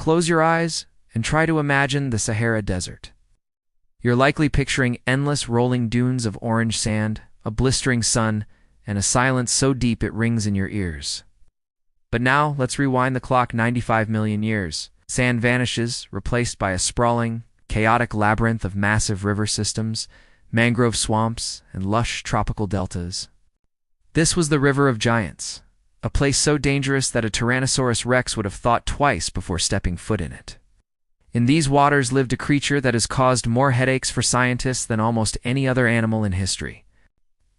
Close your eyes and try to imagine the Sahara Desert. You're likely picturing endless rolling dunes of orange sand, a blistering sun, and a silence so deep it rings in your ears. But now, let's rewind the clock 95 million years. Sand vanishes, replaced by a sprawling, chaotic labyrinth of massive river systems, mangrove swamps, and lush tropical deltas. This was the River of Giants, a place so dangerous that a Tyrannosaurus rex would have thought twice before stepping foot in it. In these waters lived a creature that has caused more headaches for scientists than almost any other animal in history.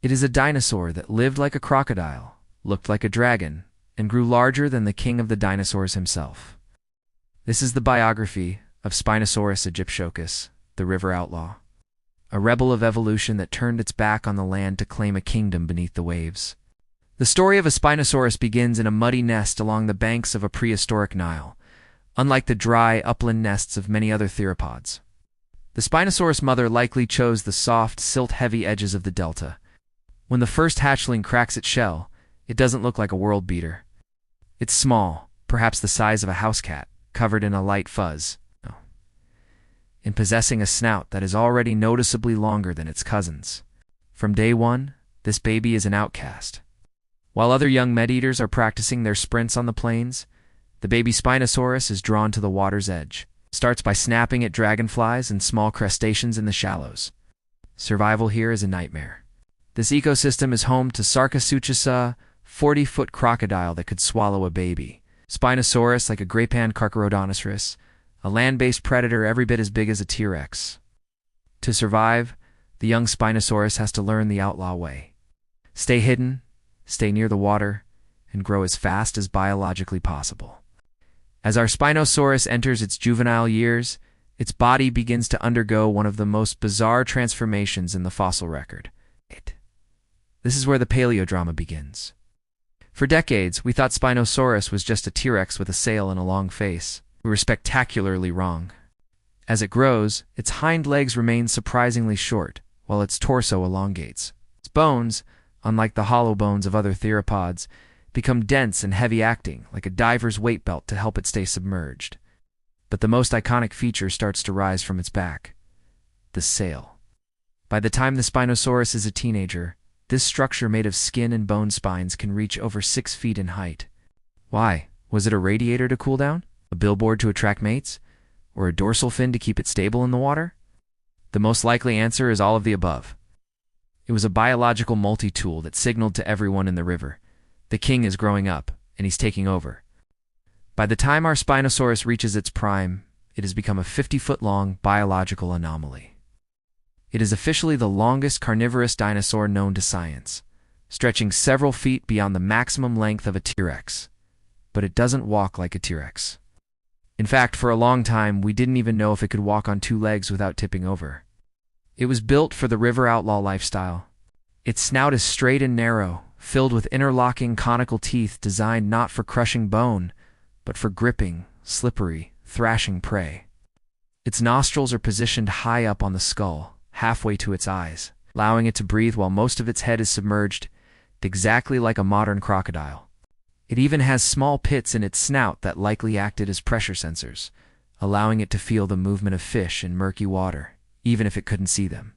It is a dinosaur that lived like a crocodile, looked like a dragon, and grew larger than the king of the dinosaurs himself. This is the biography of Spinosaurus aegyptiacus, the river outlaw, a rebel of evolution that turned its back on the land to claim a kingdom beneath the waves. The story of a Spinosaurus begins in a muddy nest along the banks of a prehistoric Nile, unlike the dry, upland nests of many other theropods. The Spinosaurus mother likely chose the soft, silt-heavy edges of the delta. When the first hatchling cracks its shell, it doesn't look like a world beater. It's small, perhaps the size of a house cat, covered in a light fuzz, and possessing a snout that is already noticeably longer than its cousins. From day one, this baby is an outcast. While other young meat-eaters are practicing their sprints on the plains, the baby Spinosaurus is drawn to the water's edge. It starts by snapping at dragonflies and small crustaceans in the shallows. Survival here is a nightmare. This ecosystem is home to Sarcosuchus, 40-foot crocodile that could swallow a baby. Spinosaurus, like a graypan carcharodontosaurus, a land-based predator every bit as big as a T-Rex. To survive, the young Spinosaurus has to learn the outlaw way. Stay hidden, stay near the water, and grow as fast as biologically possible. As our Spinosaurus enters its juvenile years, its body begins to undergo one of the most bizarre transformations in the fossil record. This is where the paleodrama begins. For decades, we thought Spinosaurus was just a T-Rex with a sail and a long face. We were spectacularly wrong. As it grows, its hind legs remain surprisingly short, while its torso elongates. Its bones, unlike the hollow bones of other theropods, become dense and heavy-acting, like a diver's weight belt to help it stay submerged. But the most iconic feature starts to rise from its back: the sail. By the time the Spinosaurus is a teenager, this structure made of skin and bone spines can reach over 6 feet in height. Why? Was it a radiator to cool down? A billboard to attract mates? Or a dorsal fin to keep it stable in the water? The most likely answer is all of the above. It was a biological multi-tool that signaled to everyone in the river: the king is growing up, and he's taking over. By the time our Spinosaurus reaches its prime, it has become a 50-foot-long biological anomaly. It is officially the longest carnivorous dinosaur known to science, stretching several feet beyond the maximum length of a T-Rex. But it doesn't walk like a T-Rex. In fact, for a long time, we didn't even know if it could walk on 2 legs without tipping over. It was built for the river outlaw lifestyle. Its snout is straight and narrow, filled with interlocking conical teeth designed not for crushing bone, but for gripping, slippery, thrashing prey. Its nostrils are positioned high up on the skull, halfway to its eyes, allowing it to breathe while most of its head is submerged, exactly like a modern crocodile. It even has small pits in its snout that likely acted as pressure sensors, allowing it to feel the movement of fish in murky water, even if it couldn't see them.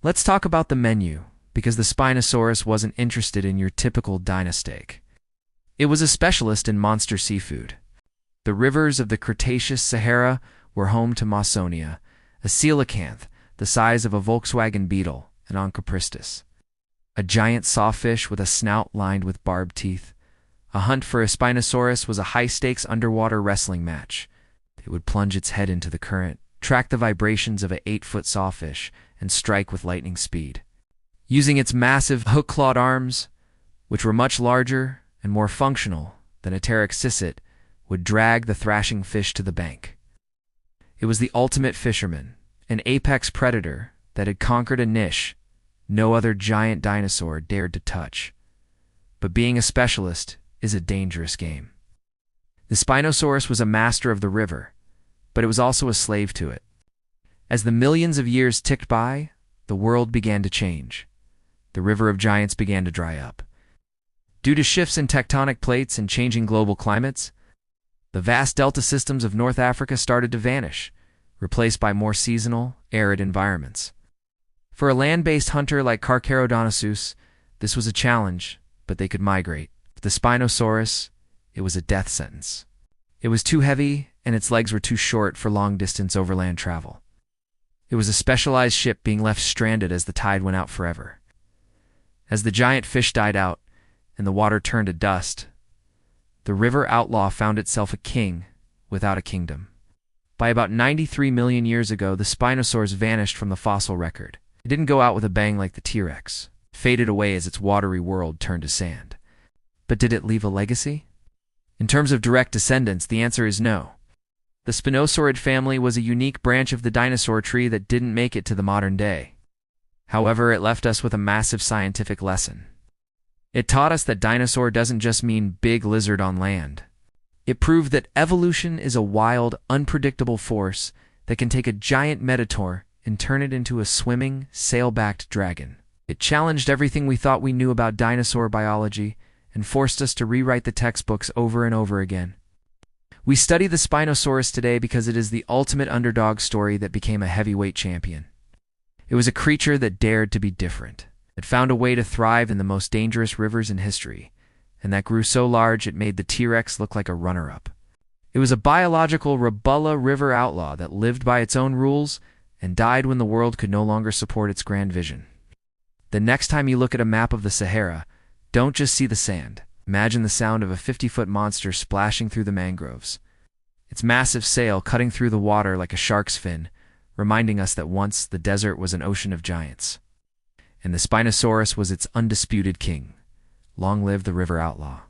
Let's talk about the menu, because the Spinosaurus wasn't interested in your typical dinosteak. It was a specialist in monster seafood. The rivers of the Cretaceous Sahara were home to Mawsonia, a coelacanth the size of a Volkswagen Beetle, and Onchopristis, a giant sawfish with a snout lined with barbed teeth. A hunt for a Spinosaurus was a high-stakes underwater wrestling match. It would plunge its head into the current, track the vibrations of an 8-foot sawfish, and strike with lightning speed. Using its massive hook-clawed arms, which were much larger and more functional than a pteryxicid, would drag the thrashing fish to the bank. It was the ultimate fisherman, an apex predator that had conquered a niche no other giant dinosaur dared to touch. But being a specialist is a dangerous game. The Spinosaurus was a master of the river, but it was also a slave to it. As the millions of years ticked by, the world began to change. The River of Giants began to dry up. Due to shifts in tectonic plates and changing global climates, The vast delta systems of North Africa started to vanish, replaced by more seasonal, arid environments. For a land-based hunter like Carcharodontosaurus, this was a challenge, but they could migrate. For the Spinosaurus, it was a death sentence. It was too heavy, and its legs were too short for long-distance overland travel. It was a specialized ship being left stranded as the tide went out forever. As the giant fish died out, and the water turned to dust, the river Outlaw found itself a king without a kingdom. By about 93 million years ago, the Spinosaurus vanished from the fossil record. It didn't go out with a bang like the T-Rex, faded away as its watery world turned to sand. But did it leave a legacy? In terms of direct descendants, the answer is no. The Spinosaurid family was a unique branch of the dinosaur tree that didn't make it to the modern day. However, it left us with a massive scientific lesson. It taught us that dinosaur doesn't just mean big lizard on land. It proved that evolution is a wild, unpredictable force that can take a giant metator and turn it into a swimming, sail-backed dragon. It challenged everything we thought we knew about dinosaur biology and forced us to rewrite the textbooks over and over again. We study the Spinosaurus today because it is the ultimate underdog story that became a heavyweight champion. It was a creature that dared to be different. It found a way to thrive in the most dangerous rivers in history, and that grew so large it made the T-Rex look like a runner-up. It was a biological Rabulla River outlaw that lived by its own rules and died when the world could no longer support its grand vision. The next time you look at a map of the Sahara, don't just see the sand. Imagine the sound of a 50-foot monster splashing through the mangroves. Its massive sail cutting through the water like a shark's fin, reminding us that once the desert was an ocean of giants. And the Spinosaurus was its undisputed king. Long live the river outlaw.